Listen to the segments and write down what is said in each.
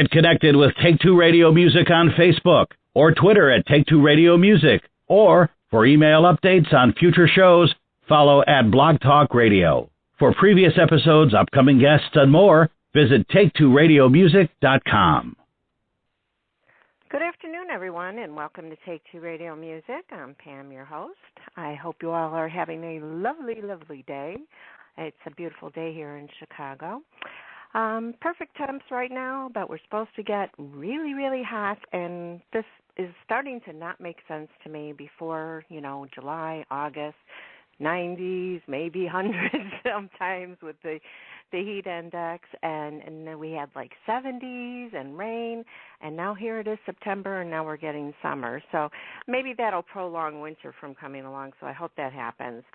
Get connected with Take Two Radio Music on Facebook or Twitter at Take Two Radio Music, or for email updates on future shows, follow at Blog Talk Radio. For previous episodes, upcoming guests, and more, visit take2radiomusic.com. Good afternoon, everyone, and welcome to Take Two Radio Music. I'm Pam, your host. I hope you all are having a lovely, lovely day. It's a beautiful day here in Chicago. Perfect temps right now, but we're supposed to get really, really hot, and this is starting to not make sense to me before, July, August, 90s, maybe hundreds sometimes with the heat index, and then we had like 70s and rain, and now here it is September, and now we're getting summer. So maybe that'll prolong winter from coming along, so I hope that happens.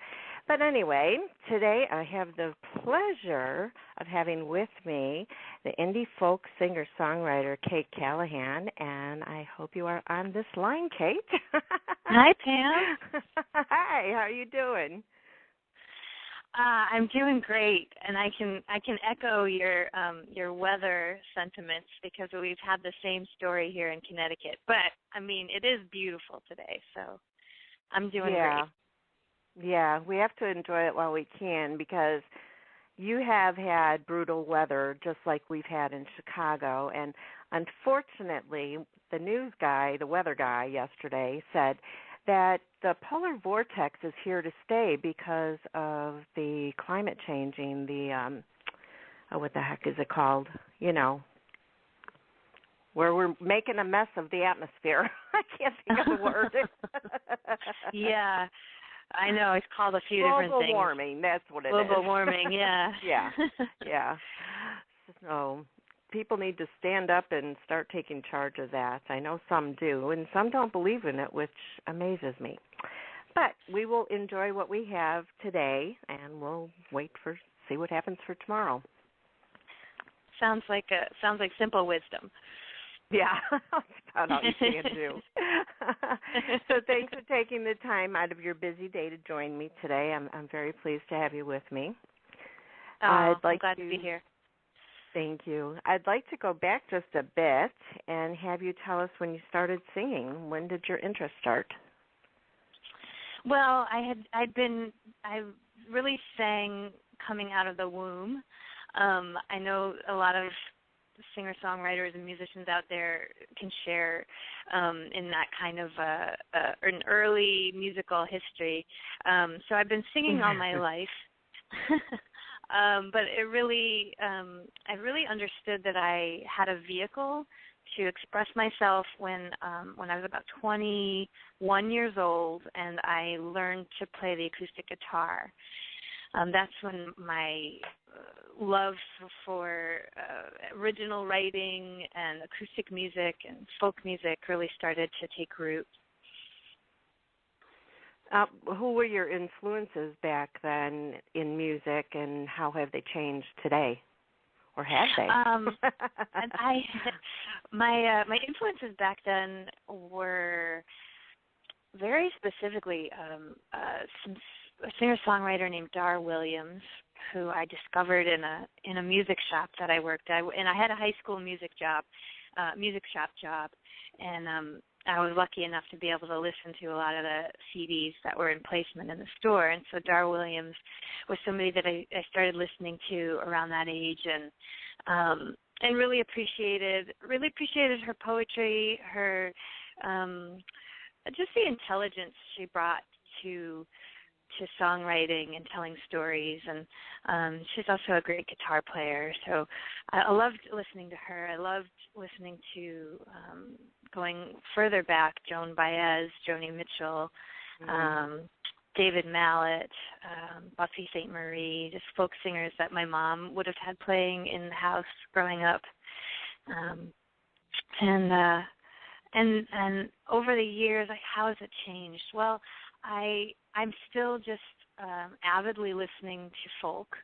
But anyway, today I have the pleasure of having with me the indie folk singer-songwriter Kate-Callahan, and I hope you are on this line, Kate. Hi, Pam. Hi, how are you doing? I'm doing great, and I can echo your weather sentiments because we've had the same story here in Connecticut. But I mean, it is beautiful today, so I'm doing great. Yeah, we have to enjoy it while we can because you have had brutal weather just like we've had in Chicago. And unfortunately, the news guy, the weather guy yesterday said that the polar vortex is here to stay because of the climate changing, what the heck is it called? Where we're making a mess of the atmosphere. I can't think of the word. Yeah. I know, it's called a few different things. Global warming, that's what it is. Global warming, yeah. Yeah. So people need to stand up and start taking charge of that. I know some do, and some don't believe in it, which amazes me. But we will enjoy what we have today, and we'll see what happens for tomorrow. Sounds like simple wisdom. Yeah, that's about all you can do. So thanks for taking the time out of your busy day to join me today. I'm very pleased to have you with me. I'm glad to be here. Thank you. I'd like to go back just a bit and have you tell us when you started singing. When did your interest start? Well, I really sang coming out of the womb. I know a lot of singer-songwriters and musicians out there can share in that kind of an early musical history. So I've been singing all my life, but I really understood that I had a vehicle to express myself when I was about 21 years old, and I learned to play the acoustic guitar. That's when my love for original writing and acoustic music and folk music really started to take root. Who were your influences back then in music, and how have they changed today, or have they? My influences back then were very specifically a singer-songwriter named Dar Williams, who I discovered in a music shop that I worked at, and I had a high school music shop job, and I was lucky enough to be able to listen to a lot of the CDs that were in placement in the store, and so Dar Williams was somebody that I started listening to around that age, and really appreciated her poetry, her just the intelligence she brought to songwriting and telling stories, and she's also a great guitar player. So I loved listening to her. I loved listening to, going further back, Joan Baez, Joni Mitchell, David Mallet, Buffy St. Marie, just folk singers that my mom would have had playing in the house growing up. And over the years, how has it changed? Well, I'm still just avidly listening to folk,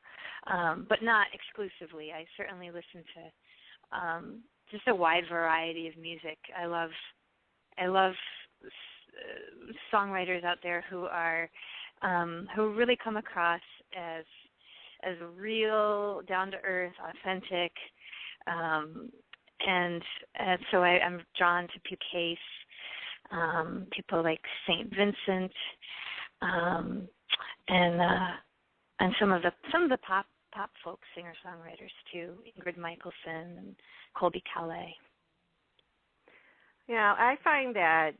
but not exclusively. I certainly listen to just a wide variety of music. I love songwriters out there who really come across as real, down to earth, authentic, so I'm drawn to Pucase, people like St. Vincent, and some of the pop folk singer-songwriters too, Ingrid Michaelson and Colby Calais. Yeah, I find that,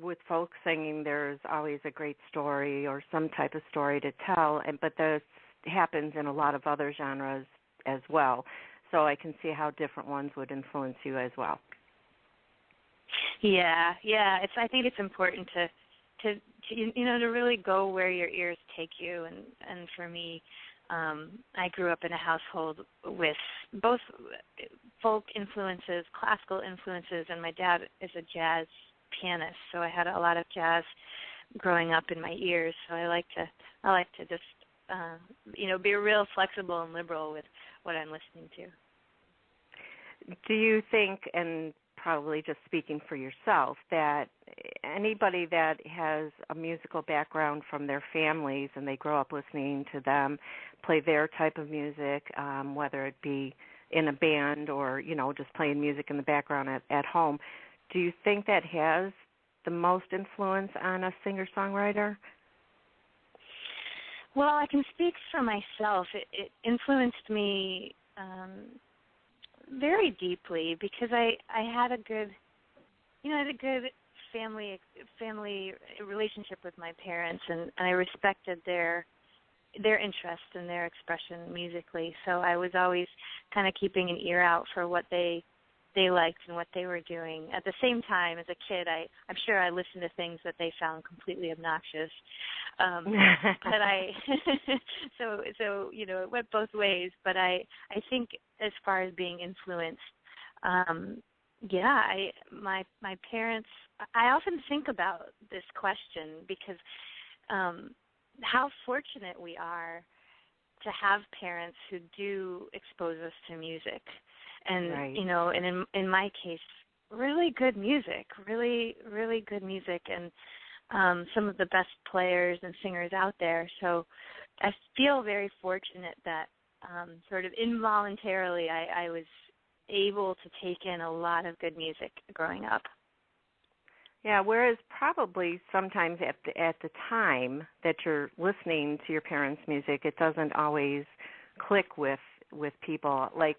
with folk singing, there's always a great story or some type of story to tell, but this happens in a lot of other genres as well. So I can see how different ones would influence you as well. Yeah. I think it's important to really go where your ears take you, and for me, I grew up in a household with both folk influences, classical influences, and my dad is a jazz pianist, so I had a lot of jazz growing up in my ears. So I like to just be real flexible and liberal with what I'm listening to. Do you think, and probably just speaking for yourself, that anybody that has a musical background from their families and they grow up listening to them play their type of music, whether it be in a band or, just playing music in the background at home, do you think that has the most influence on a singer-songwriter? Well, I can speak for myself. It influenced me very deeply because I had a good, family relationship with my parents, and I respected their interest and their expression musically. So I was always kind of keeping an ear out for what they liked and what they were doing. At the same time, as a kid, I'm sure I listened to things that they found completely obnoxious. But so it went both ways. But I think as far as being influenced, my parents. I often think about this question because how fortunate we are to have parents who do expose us to music. And, right. And in my case, really good music, really, really good music, and some of the best players and singers out there. So I feel very fortunate that sort of involuntarily I was able to take in a lot of good music growing up. Yeah, whereas probably sometimes at the time that you're listening to your parents' music, it doesn't always click with people. Like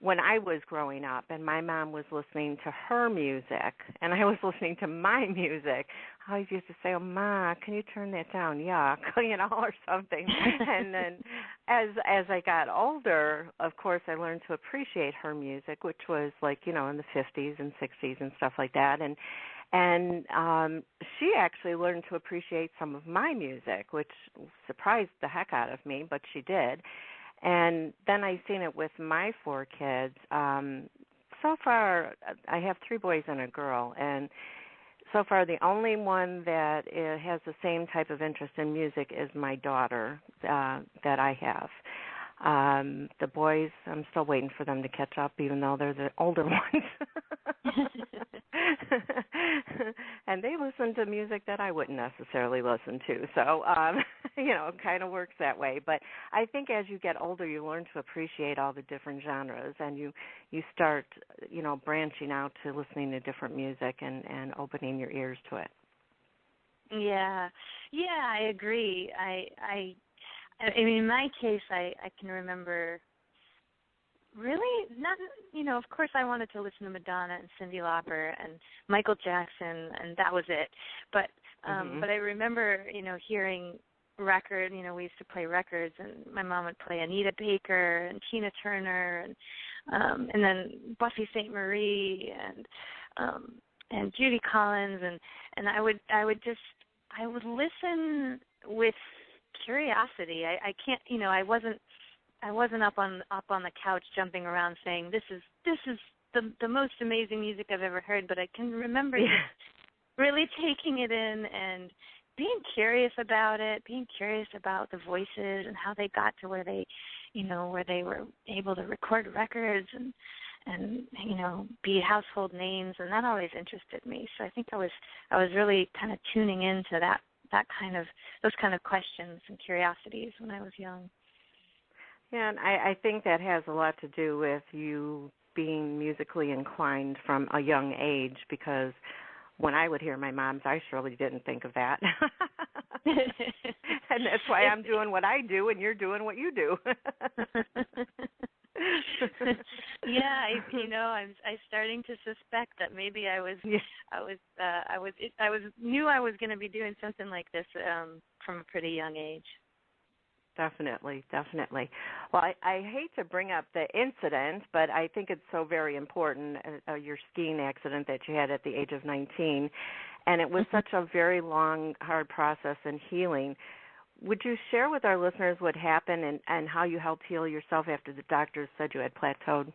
when I was growing up and my mom was listening to her music and I was listening to my music, I always used to say, "Oh, Ma, can you turn that down? Yuck," or something. And then as I got older, of course, I learned to appreciate her music, which was like, in the 50s and 60s and stuff like that. And she actually learned to appreciate some of my music, which surprised the heck out of me, but she did. And then I seen it with my 4 kids. So far, I have 3 boys and a girl, and so far the only one that has the same type of interest in music is my daughter that I have. The boys, I'm still waiting for them to catch up, even though they're the older ones. And they listen to music that I wouldn't necessarily listen to. So, it kind of works that way. But I think as you get older, you learn to appreciate all the different genres, and you start, branching out to listening to different music and opening your ears to it. Yeah, I agree. I mean, in my case, I can remember really not, of course I wanted to listen to Madonna and Cyndi Lauper and Michael Jackson, and that was it. But but I remember, hearing record, we used to play records, and my mom would play Anita Baker and Tina Turner and then Buffy St. Marie and Judy Collins, and I would listen with curiosity. I can't, I wasn't up on the couch jumping around saying this is the most amazing music I've ever heard, but I can remember just really taking it in and being curious about it, being curious about the voices and how they got to where they were able to record records and be household names, and that always interested me. So I think I was really kind of tuning into those kind of questions and curiosities when I was young. Yeah, and I think that has a lot to do with you being musically inclined from a young age, because when I would hear my mom's, I surely didn't think of that. And that's why I'm doing what I do and you're doing what you do. Yeah, I'm starting to suspect that maybe I knew I was going to be doing something like this from a pretty young age. Definitely. Well, I hate to bring up the incident, but I think it's so very important, your skiing accident that you had at the age of 19, and it was such a very long, hard process in healing. Would you share with our listeners what happened and how you helped heal yourself after the doctors said you had plateaued?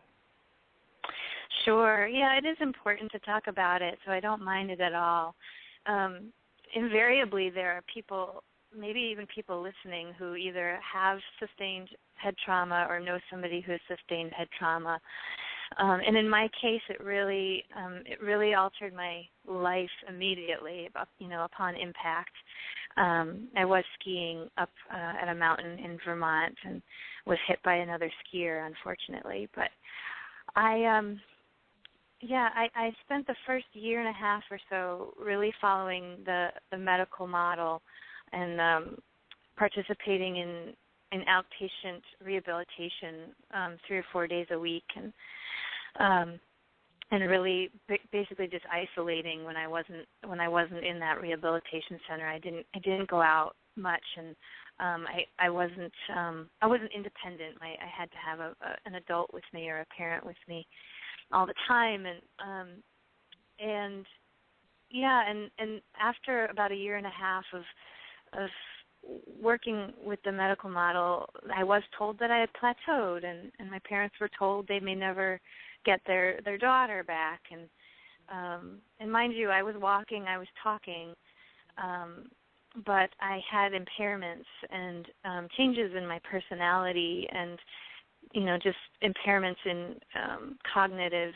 Sure. Yeah, it is important to talk about it, so I don't mind it at all. Invariably, there are people, maybe even people listening, who either have sustained head trauma or know somebody who has sustained head trauma. And in my case, it really altered my life immediately, upon impact. I was skiing up at a mountain in Vermont and was hit by another skier, unfortunately. But I spent the first year and a half or so really following the medical model and participating in outpatient rehabilitation 3 or 4 days a week, and really basically just isolating when I wasn't in that rehabilitation center. I didn't go out much, and I wasn't independent. I had to have an adult with me or a parent with me all the time, and after about a year and a half of working with the medical model, I was told that I had plateaued, and my parents were told they may never get their daughter back. And mind you, I was walking, I was talking, but I had impairments and changes in my personality and, just impairments in cognitive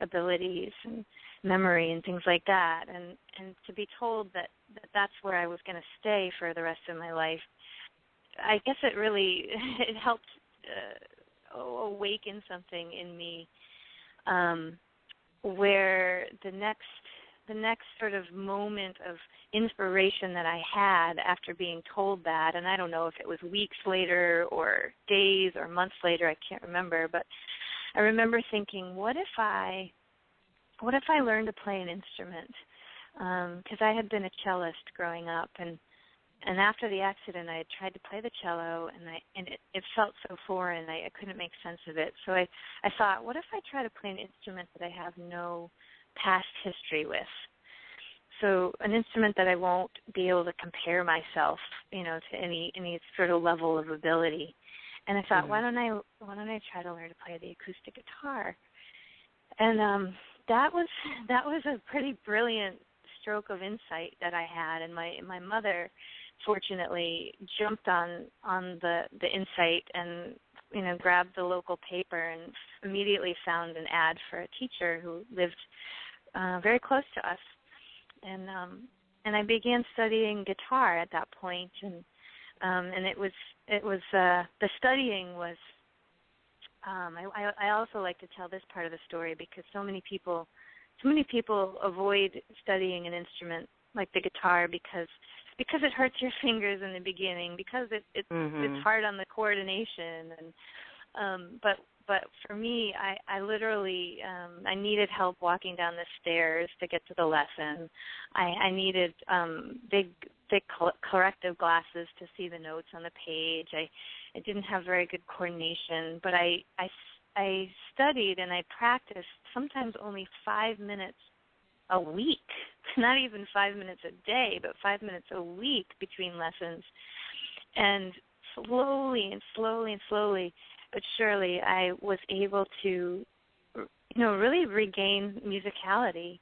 abilities and memory and things like that. And to be told that that's where I was going to stay for the rest of my life, I guess it helped awaken something in me, where the next sort of moment of inspiration that I had after being told that, and I don't know if it was weeks later or days or months later, I can't remember, but I remember thinking, what if I learned to play an instrument? Because I had been a cellist growing up, and after the accident, I had tried to play the cello, and it felt so foreign. I couldn't make sense of it. So I thought, what if I try to play an instrument that I have no past history with? So an instrument that I won't be able to compare myself, to any sort of level of ability. And I thought, why don't I try to learn to play the acoustic guitar? And that was a pretty brilliant stroke of insight that I had, and my mother fortunately jumped on the insight and grabbed the local paper and immediately found an ad for a teacher who lived very close to us, and I began studying guitar at that point, and it was the studying was. I also like to tell this part of the story because so many people avoid studying an instrument like the guitar because it hurts your fingers in the beginning, because it's hard on the coordination, and but for me, I literally I needed help walking down the stairs to get to the lesson. I needed big thick corrective glasses to see the notes on the page. I didn't have very good coordination, but I studied and I practiced sometimes only 5 minutes a week, not even 5 minutes a day, but 5 minutes a week between lessons. And slowly, but surely, I was able to, really regain musicality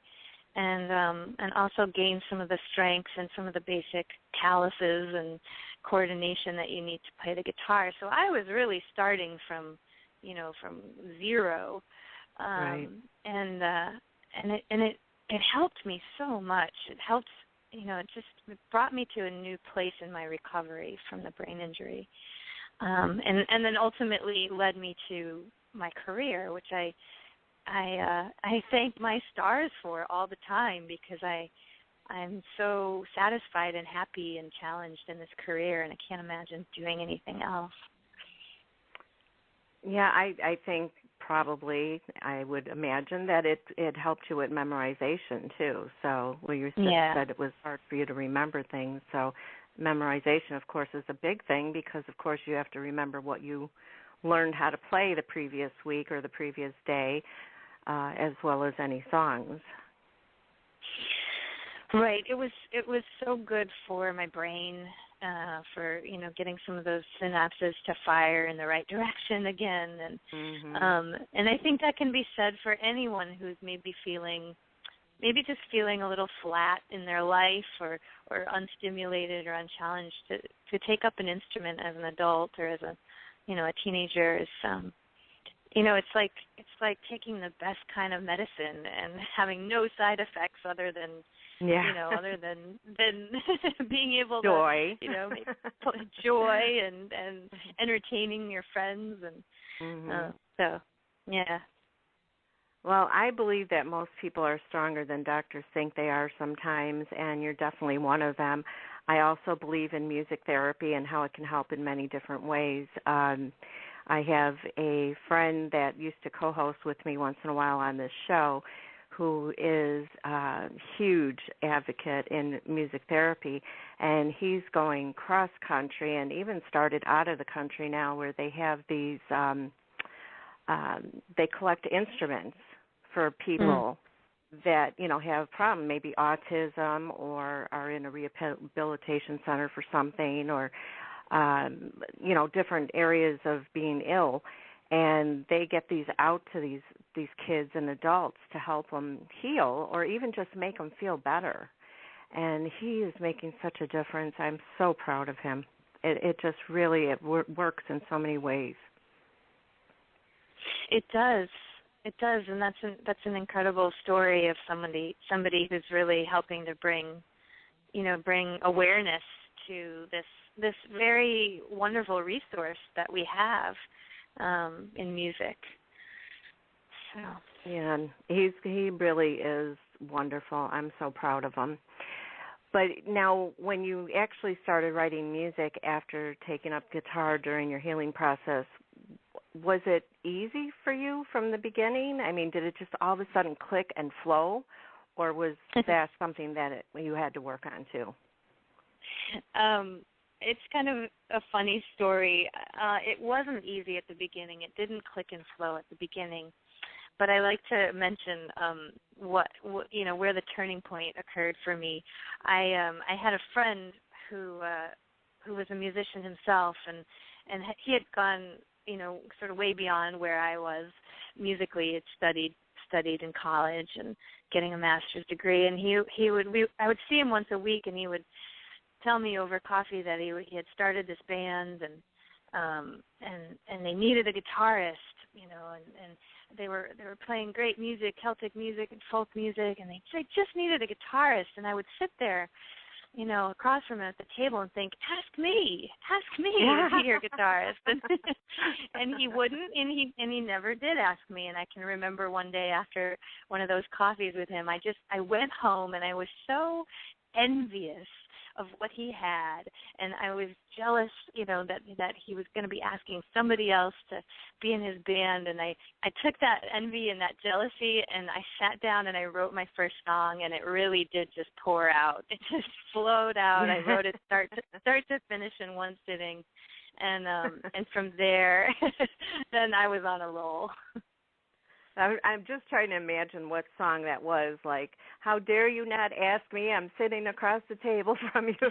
and also gain some of the strengths and some of the basic calluses and coordination that you need to play the guitar. So I was really starting from zero, right. And it helped me so much. It helped, it brought me to a new place in my recovery from the brain injury, and then ultimately led me to my career, which I I thank my stars for all the time, because I'm so satisfied and happy and challenged in this career, and I can't imagine doing anything else. Yeah, I think probably, I would imagine that it helped you with memorization too. So, you said it was hard for you to remember things. So memorization, of course, is a big thing, because, of course, you have to remember what you learned how to play the previous week or the previous day, as well as any songs. Right. It was so good for my brain, for getting some of those synapses to fire in the right direction again, and I think that can be said for anyone who's maybe just feeling a little flat in their life, or unstimulated or unchallenged. To take up an instrument as an adult or as a teenager is it's like taking the best kind of medicine and having no side effects other than being able joy. to joy and entertaining your friends, and so yeah. Well, I believe that most people are stronger than doctors think they are sometimes, and you're definitely one of them. I also believe in music therapy and how it can help in many different ways. I have a friend that used to co-host with me once in a while on this show, who is a huge advocate in music therapy, and he's going cross-country and even started out of the country now, where they have these, they collect instruments for people that, have a problem, maybe autism, or are in a rehabilitation center for something, or, different areas of being ill. And they get these out to these kids and adults to help them heal, or even just make them feel better. And he is making such a difference. I'm so proud of him. It just really works in so many ways. It does, and that's an incredible story of somebody who's really helping to bring awareness to this very wonderful resource that we have in music. So. Yeah, he really is wonderful. I'm so proud of him. But now, when you actually started writing music after taking up guitar during your healing process, was it easy for you from the beginning? I mean, did it just all of a sudden click and flow, or was that something that you had to work on too? It's kind of a funny story. It wasn't easy at the beginning. It didn't click and flow at the beginning. But I like to mention what where the turning point occurred for me. I had a friend who was a musician himself, and he had gone sort of way beyond where I was musically. Had studied in college and getting a master's degree, and I would see him once a week, and he would tell me over coffee that he had started this band, and they needed a guitarist, and they were playing great music, Celtic music and folk music, and they just needed a guitarist. And I would sit there, across from him at the table and think, ask me to be your guitarist. And he wouldn't, and he never did ask me. And I can remember one day after one of those coffees with him, I went home and I was so envious of what he had, and I was jealous, that he was going to be asking somebody else to be in his band. And I took that envy and that jealousy, and I sat down and I wrote my first song, and it really did just pour out. It just flowed out. I wrote it start to finish in one sitting, and from there, then I was on a roll. I'm just trying to imagine what song that was. Like, how dare you not ask me? I'm sitting across the table from you.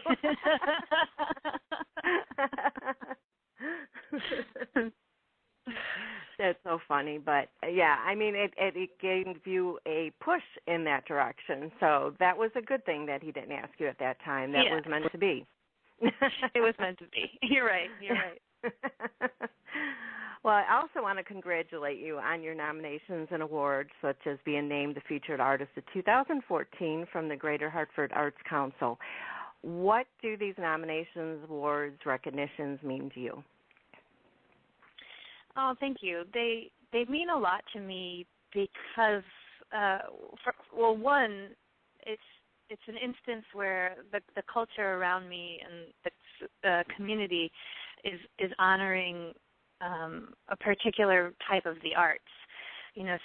That's so funny. But, yeah, I mean, it gave you a push in that direction. So that was a good thing that he didn't ask you at that time. That was meant to be. It was meant to be. You're right. Well, I also want to congratulate you on your nominations and awards, such as being named the Featured Artist of 2014 from the Greater Hartford Arts Council. What do these nominations, awards, recognitions mean to you? Oh, thank you. They mean a lot to me because, one, it's an instance where the culture around me and the community is honoring a particular type of the arts.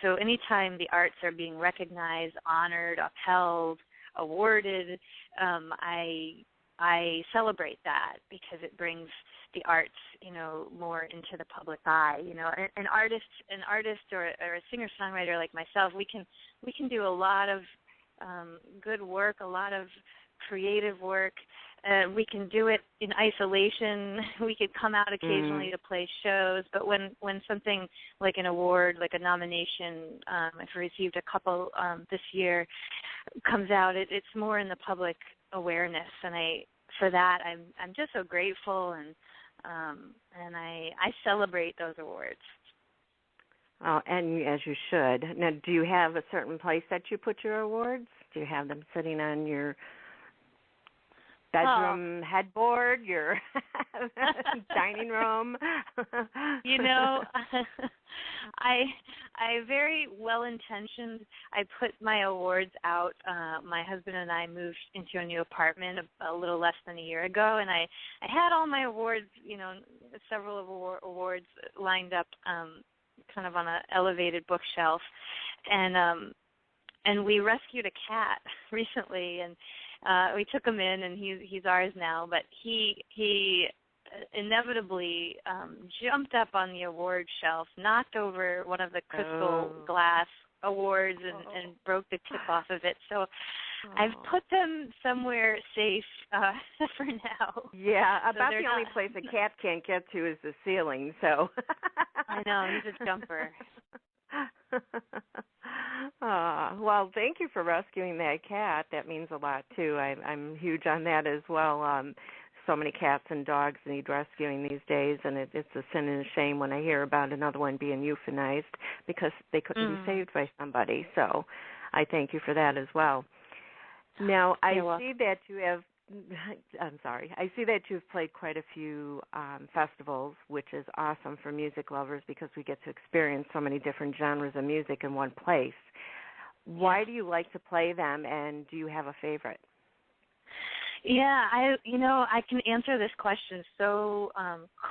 So anytime the arts are being recognized, honored, upheld, awarded, I celebrate that because it brings the arts, more into the public eye. An artist or a singer-songwriter like myself, we can do a lot of good work, a lot of creative work. We can do it in isolation. We could come out occasionally to play shows, but when something like an award, like a nomination, I've received a couple this year, comes out, it's more in the public awareness, and for that I'm just so grateful, and I celebrate those awards. Oh, and as you should. Now, do you have a certain place that you put your awards? Do you have them sitting on your bedroom headboard, your dining room? I very well-intentioned. I put my awards out. My husband and I moved into a new apartment a little less than a year ago, and I had all my awards, several awards lined up kind of on an elevated bookshelf, and we rescued a cat recently, and we took him in, and he's ours now. But he inevitably jumped up on the award shelf, knocked over one of the crystal glass awards, and broke the tip off of it. So I've put them somewhere safe for now. Yeah, about the only place a cat can't get to is the ceiling. So I know, he's a jumper. Well, thank you for rescuing that cat. That means a lot too. I'm huge on that as well. So many cats and dogs need rescuing these days, and it's a sin and a shame when I hear about another one being euthanized because they couldn't be saved by somebody. So I thank you for that as well. Now, I see that you have I see that you've played quite a few festivals, which is awesome for music lovers because we get to experience so many different genres of music in one place. Why do you like to play them, and do you have a favorite? Yeah, I can answer this question so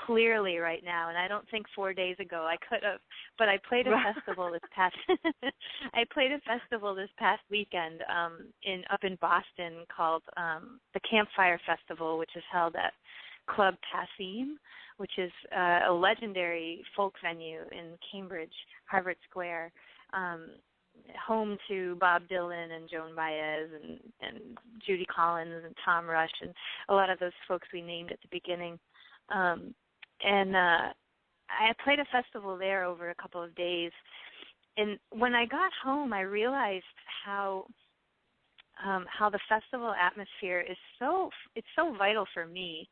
clearly right now, and I don't think 4 days ago I could have. But I played a festival this past. I played a festival this past weekend up in Boston called the Campfire Festival, which is held at Club Tassim, which is a legendary folk venue in Cambridge, Harvard Square. Home to Bob Dylan and Joan Baez and Judy Collins and Tom Rush and a lot of those folks we named at the beginning. And I played a festival there over a couple of days. And when I got home, I realized how the festival atmosphere is so vital for me.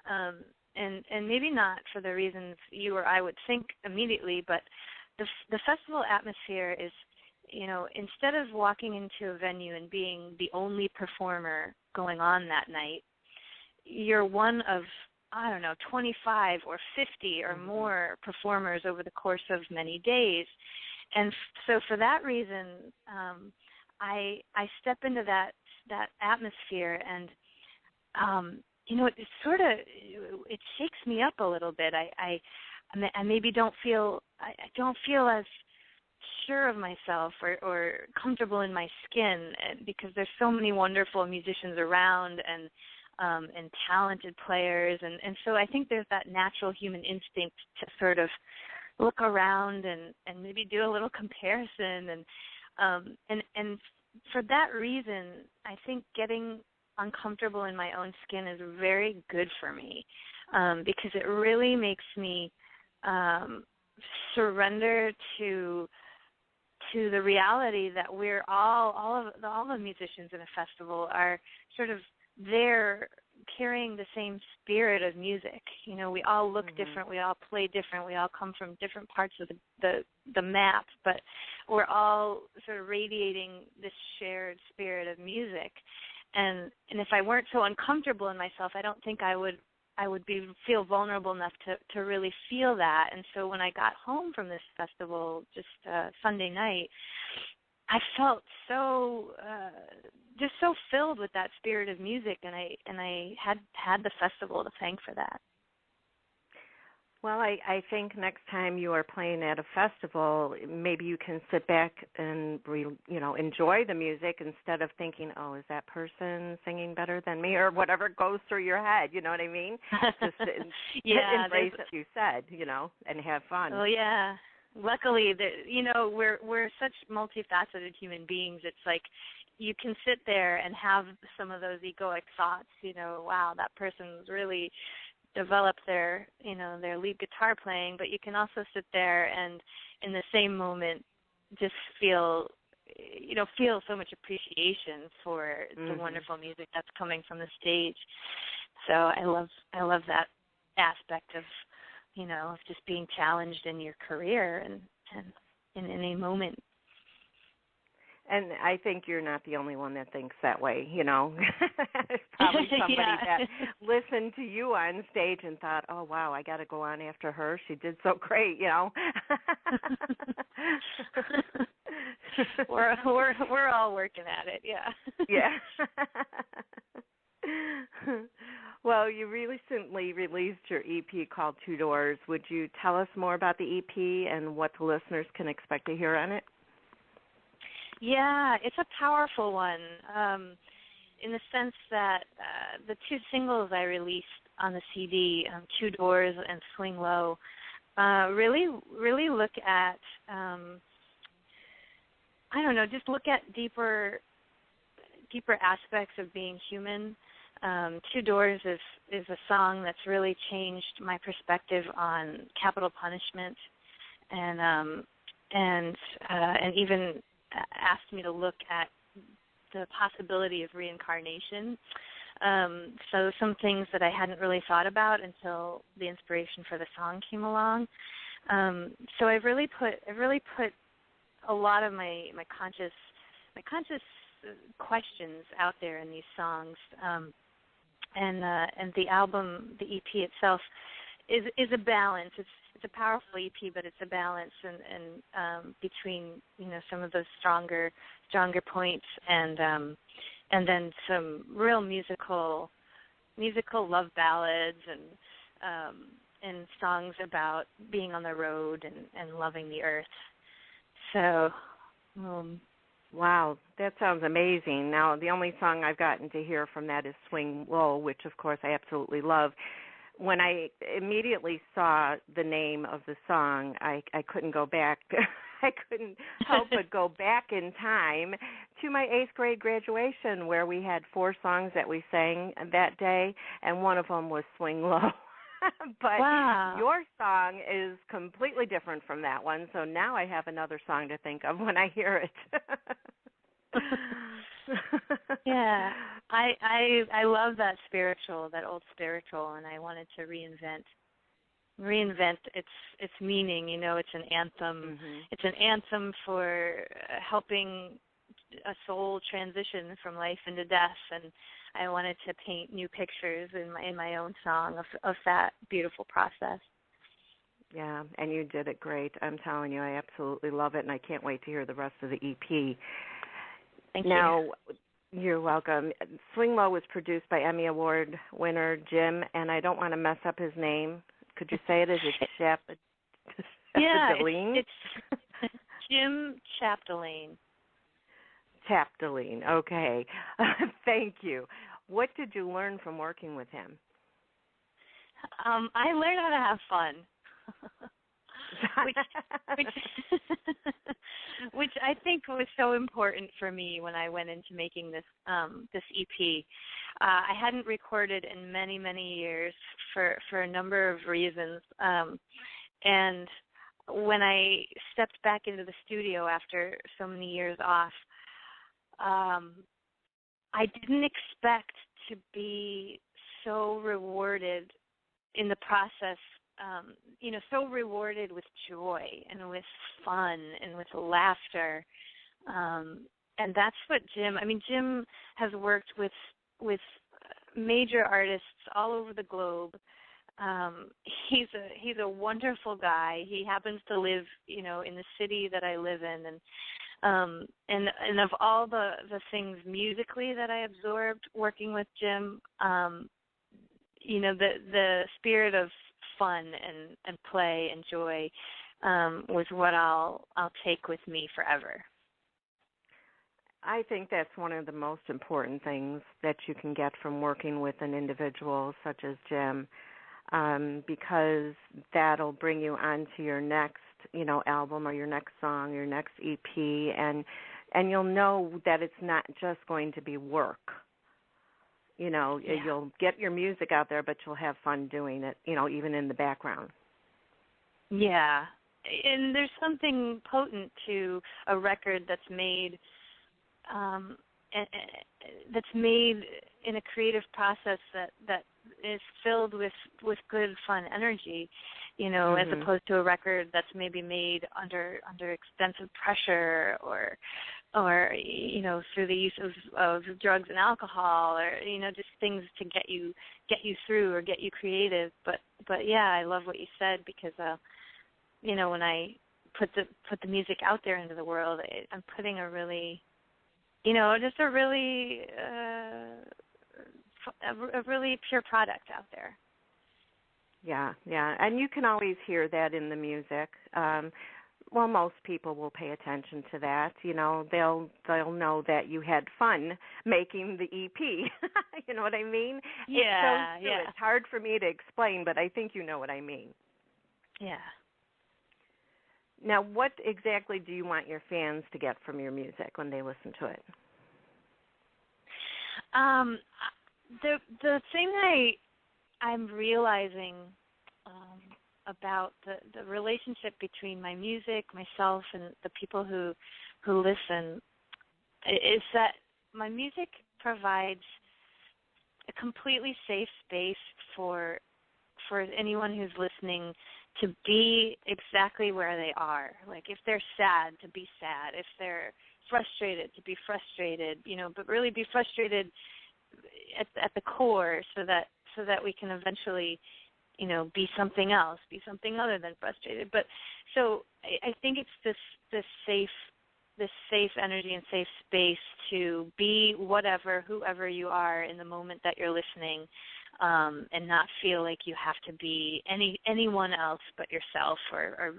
And maybe not for the reasons you or I would think immediately, but the festival atmosphere is, instead of walking into a venue and being the only performer going on that night, you're one of, 25 or 50 or more performers over the course of many days. And so for that reason, I step into that atmosphere, and, it shakes me up a little bit. I maybe don't feel as sure of myself or comfortable in my skin because there's so many wonderful musicians around and talented players, and so I think there's that natural human instinct to sort of look around and maybe do a little comparison, and for that reason I think getting uncomfortable in my own skin is very good for me because it really makes me surrender to the reality that we're all the musicians in a festival are sort of there carrying the same spirit of music. We all look different, we all play different, we all come from different parts of the map, but we're all sort of radiating this shared spirit of music. And if I weren't so uncomfortable in myself, I don't think I would I would feel vulnerable enough to really feel that. And so when I got home from this festival just Sunday night, I felt so just so filled with that spirit of music, and I had the festival to thank for that. Well, I think next time you are playing at a festival, maybe you can sit back and enjoy the music instead of thinking, oh, is that person singing better than me, or whatever goes through your head. You know what I mean? Just embrace what you said, and have fun. Oh yeah. Luckily, we're such multifaceted human beings. It's like you can sit there and have some of those egoic thoughts. Wow, that person's really develop their lead guitar playing, but you can also sit there and in the same moment just feel so much appreciation for the wonderful music that's coming from the stage. So I love that aspect of of just being challenged in your career and in any moment. And I think you're not the only one that thinks that way, There's probably somebody that listened to you on stage and thought, oh, wow, I got to go on after her. She did so great, We're all working at it, yeah. Yeah. Well, you recently released your EP called Two Doors. Would you tell us more about the EP and what the listeners can expect to hear on it? Yeah, it's a powerful one in the sense that the two singles I released on the CD, Two Doors and Swing Low, really look at, just look at deeper aspects of being human. Two Doors is a song that's really changed my perspective on capital punishment, and even asked me to look at the possibility of reincarnation. So some things that I hadn't really thought about until the inspiration for the song came along. So I've really put a lot of my conscious questions out there in these songs. And the album, the EP itself, is a balance. It's a powerful EP, but it's a balance and between some of those stronger points and then some real musical love ballads and songs about being on the road and loving the earth. So. Wow, that sounds amazing. Now, the only song I've gotten to hear from that is Swing Low, which, of course, I absolutely love. When I immediately saw the name of the song, I couldn't go back. I couldn't help but go back in time to my 8th grade graduation where we had 4 songs that we sang that day, and one of them was Swing Low. But wow. Your song is completely different from that one, so now I have another song to think of when I hear it. Yeah, I love that old spiritual, and I wanted to reinvent its meaning. It's an anthem. Mm-hmm. It's an anthem for helping a soul transition from life into death, and I wanted to paint new pictures in my own song of that beautiful process. Yeah, and you did it great. I'm telling you, I absolutely love it, and I can't wait to hear the rest of the EP. Thank you. You're welcome. Swing Low was produced by Emmy Award winner Jim, and I don't want to mess up his name. Could you say it as a Chapdelaine? It's Jim Chapdelaine. Chapdelaine, okay. Thank you. What did you learn from working with him? I learned how to have fun. which I think was so important for me when I went into making this EP. I hadn't recorded in many, many years for a number of reasons. And when I stepped back into the studio after so many years off, I didn't expect to be so rewarded in the process, so rewarded with joy and with fun and with laughter. And that's what Jim has worked with major artists all over the globe. He's a wonderful guy. He happens to live, in the city that I live in, and of all the things musically that I absorbed working with Jim, the spirit of fun and play and joy was what I'll take with me forever. I think that's one of the most important things that you can get from working with an individual such as Jim, because that'll bring you on to your next, album or your next song, your next EP, and you'll know that it's not just going to be work. You'll get your music out there, but you'll have fun doing it, even in the background. Yeah, and there's something potent to a record that's made in a creative process that is filled with good, fun energy, as opposed to a record that's maybe made under extensive pressure or through the use of drugs and alcohol, or just things to get you through or get you creative. But yeah, I love what you said, because when I put the music out there into the world, I'm putting a really just a really pure product out there. Yeah, and you can always hear that in the music. Most people will pay attention to that. They'll know that you had fun making the EP. You know what I mean? Yeah, It's hard for me to explain, but I think you know what I mean. Yeah. Now, what exactly do you want your fans to get from your music when they listen to it? The thing I'm realizing about the relationship between my music, myself, and the people who listen is that my music provides a completely safe space for anyone who's listening to be exactly where they are. Like, if they're sad, to be sad. If they're frustrated, to be frustrated, but really be frustrated at the core, so that we can eventually, be something else, be something other than frustrated. But so I think it's this safe energy and safe space to be whoever you are in the moment that you're listening, and not feel like you have to be anyone else but yourself,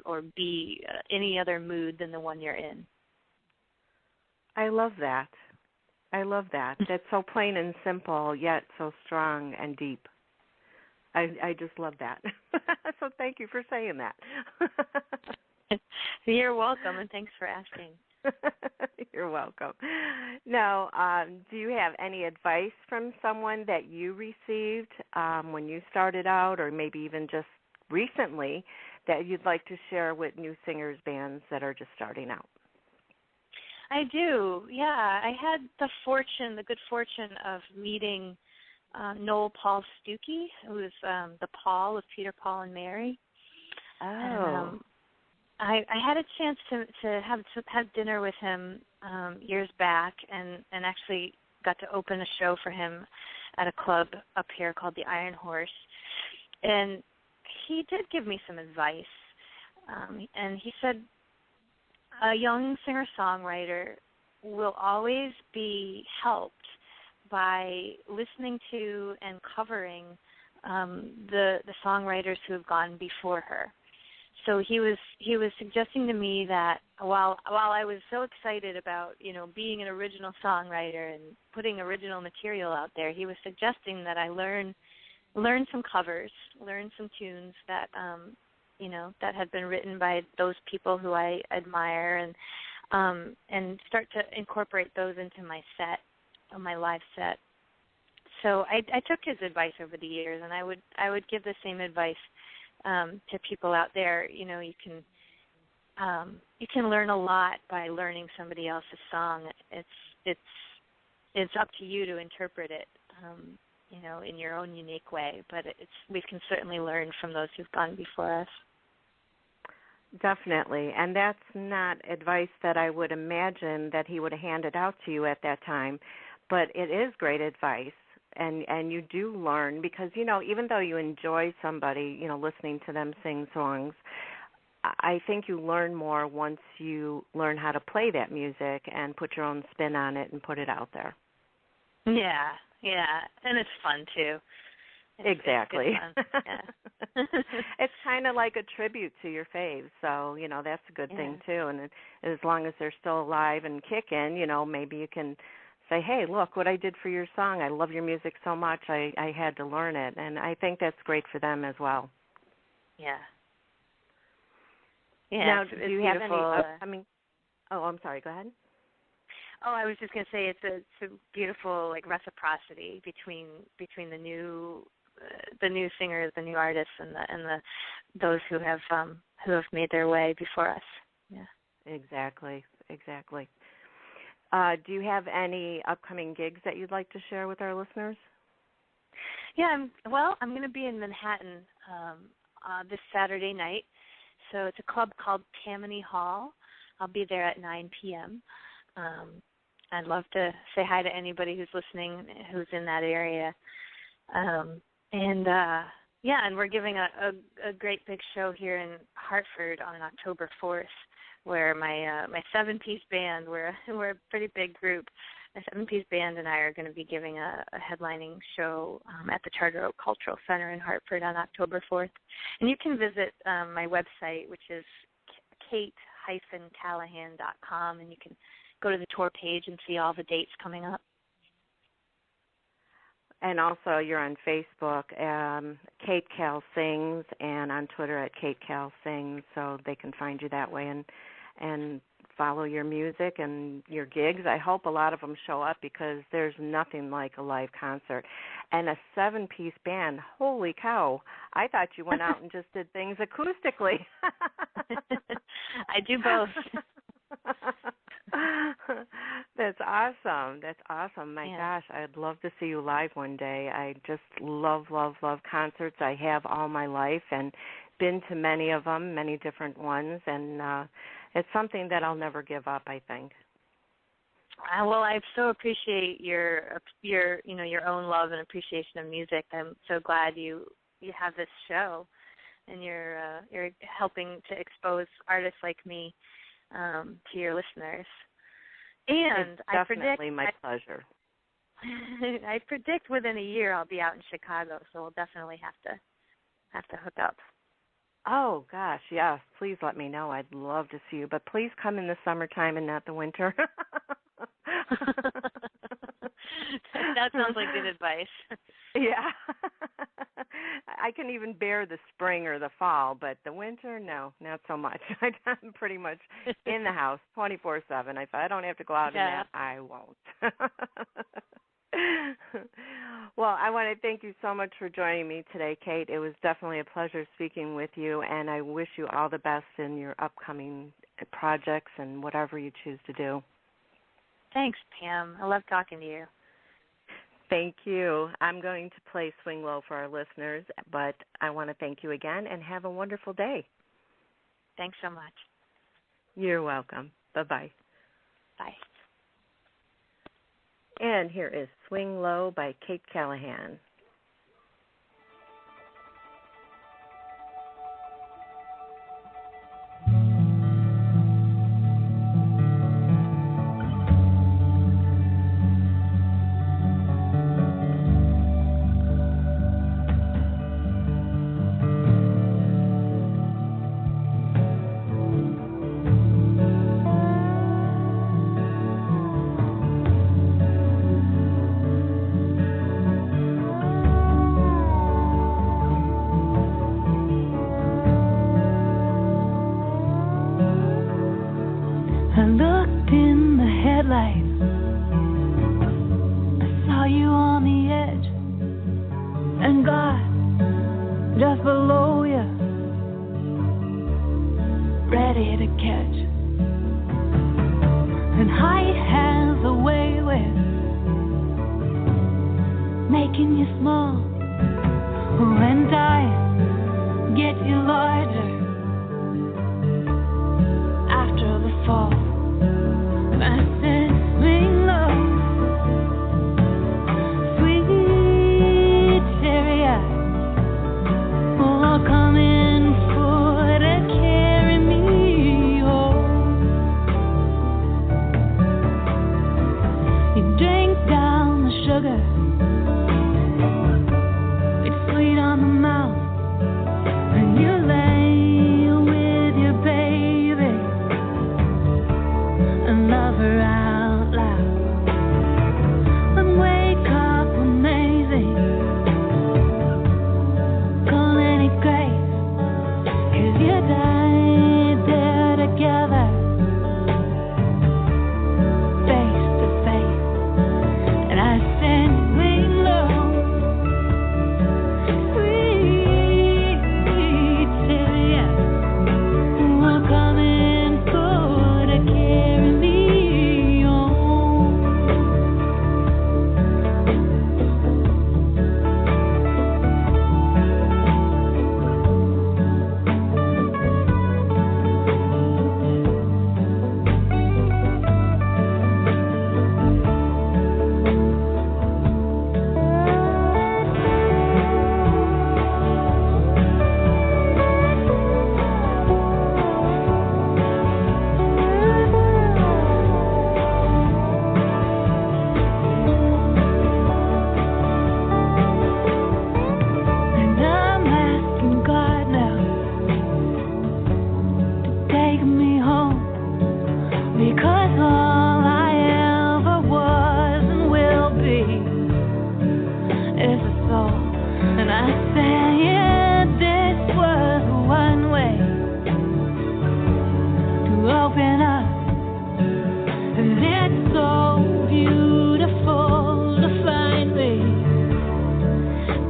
or be any other mood than the one you're in. I love that. That's so plain and simple, yet so strong and deep. I just love that. So thank you for saying that. You're welcome, and thanks for asking. You're welcome. Now, do you have any advice from someone that you received when you started out, or maybe even just recently, that you'd like to share with new singers, bands that are just starting out? I do, yeah. I had the good fortune of meeting Noel Paul Stookey, who is the Paul of Peter, Paul, and Mary. Oh. And, I had a chance to have dinner with him years back, and actually got to open a show for him at a club up here called the Iron Horse. And he did give me some advice. And he said, a young singer-songwriter will always be helped by listening to and covering the songwriters who have gone before her. So he was suggesting to me that while I was so excited about being an original songwriter and putting original material out there, he was suggesting that I learn some covers, learn some tunes that that had been written by those people who I admire, and start to incorporate those into my set, my live set. So I took his advice over the years, and I would give the same advice to people out there. You can learn a lot by learning somebody else's song. It's up to you to interpret it, in your own unique way. But we can certainly learn from those who've gone before us. Definitely, and that's not advice that I would imagine that he would have handed out to you at that time, but it is great advice, and you do learn because, even though you enjoy somebody, listening to them sing songs, I think you learn more once you learn how to play that music and put your own spin on it and put it out there. Yeah, and it's fun too. Exactly. It's fun. Yeah. It's kind of like a tribute to your faves, so that's a good thing too. And as long as they're still alive and kicking, maybe you can say, "Hey, look what I did for your song. I love your music so much. I had to learn it," and I think that's great for them as well. Yeah. Yeah. Now, it's do you have any beautiful, upcoming? Oh, I'm sorry. Go ahead. Oh, I was just going to say it's a beautiful reciprocity between the new singers, the new artists, and those who have made their way before us. Yeah. Exactly. Do you have any upcoming gigs that you'd like to share with our listeners? Yeah. I'm going to be in Manhattan this Saturday night. So it's a club called Tammany Hall. I'll be there at 9 p.m. I'd love to say hi to anybody who's listening who's in that area. And we're giving a great big show here in Hartford on October 4th, where my 7-piece band, we're a pretty big group. My 7-piece band and I are going to be giving a headlining show at the Charter Oak Cultural Center in Hartford on October 4th. And you can visit my website, which is kate-callahan.com, and you can go to the tour page and see all the dates coming up. And also you're on Facebook, Kate Cal Sings, and on Twitter at Kate Cal Sings, so they can find you that way and follow your music and your gigs. I hope a lot of them show up because there's nothing like a live concert. And a 7-piece band, holy cow. I thought you went out and just did things acoustically. I do both. That's awesome. My gosh, I'd love to see you live one day. I just love concerts. I have all my life and been to many of them, many different ones, and it's something that I'll never give up, I think. Well, I so appreciate your own love and appreciation of music. I'm so glad you have this show, and you're helping to expose artists like me to your listeners. And it's definitely my pleasure. I predict within a year I'll be out in Chicago, so we'll definitely have to hook up. Oh gosh, yes. Please let me know. I'd love to see you, but please come in the summertime and not the winter. That sounds like good advice. Yeah. I can even bear the spring or the fall, but the winter, no, not so much. I'm pretty much in the house 24/7. If I don't have to go out in that, I won't. Well, I want to thank you so much for joining me today, Kate. It was definitely a pleasure speaking with you, and I wish you all the best in your upcoming projects and whatever you choose to do. Thanks, Pam. I love talking to you. Thank you. I'm going to play Swing Low for our listeners, but I want to thank you again and have a wonderful day. Thanks so much. You're welcome. Bye-bye. Bye. And here is Swing Low by Kate-Callahan. Swing soul. And I said this was one way to open up. And it's so beautiful to find me,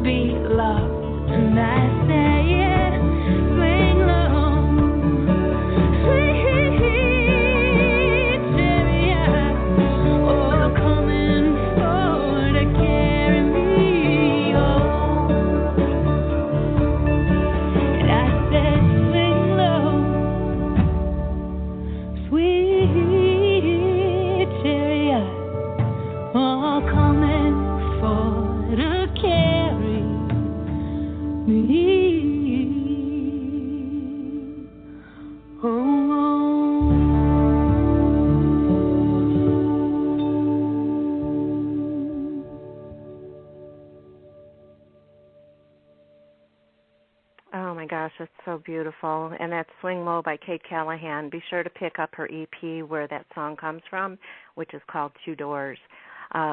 be loved. And I said, swing low, sweet chariot, oh, coming for to carry me home. And I said, swing low, sweet chariot, oh, coming for to carry me home. Oh my gosh, it's so beautiful. And that's Swing Low by Kate-Callahan. Be sure to pick up her EP where that song comes from, which is called Two Doors.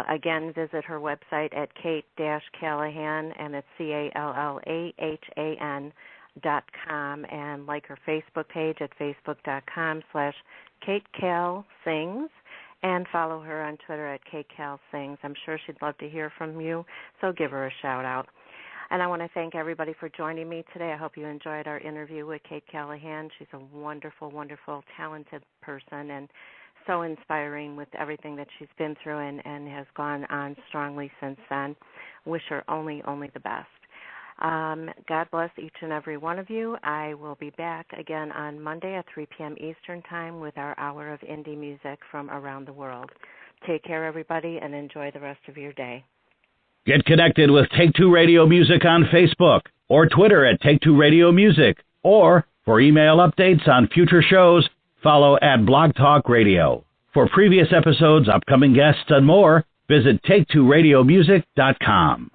Again, visit her website at kate-callahan, and it's CALLAHAN.com, and like her Facebook page at facebook.com/KateCalSings, and follow her on Twitter at KateCalSings. I'm sure she'd love to hear from you, so give her a shout out. And I want to thank everybody for joining me today. I hope you enjoyed our interview with Kate-Callahan. She's a wonderful, wonderful, talented person and so inspiring with everything that she's been through and has gone on strongly since then. Wish her only the best. God bless each and every one of you. I will be back again on Monday at 3 p.m. Eastern Time with our hour of indie music from around the world. Take care, everybody, and enjoy the rest of your day. Get connected with Take Two Radio Music on Facebook or Twitter at Take Two Radio Music, or for email updates on future shows, follow at Blog Talk Radio. For previous episodes, upcoming guests, and more, visit take2radiomusic.com.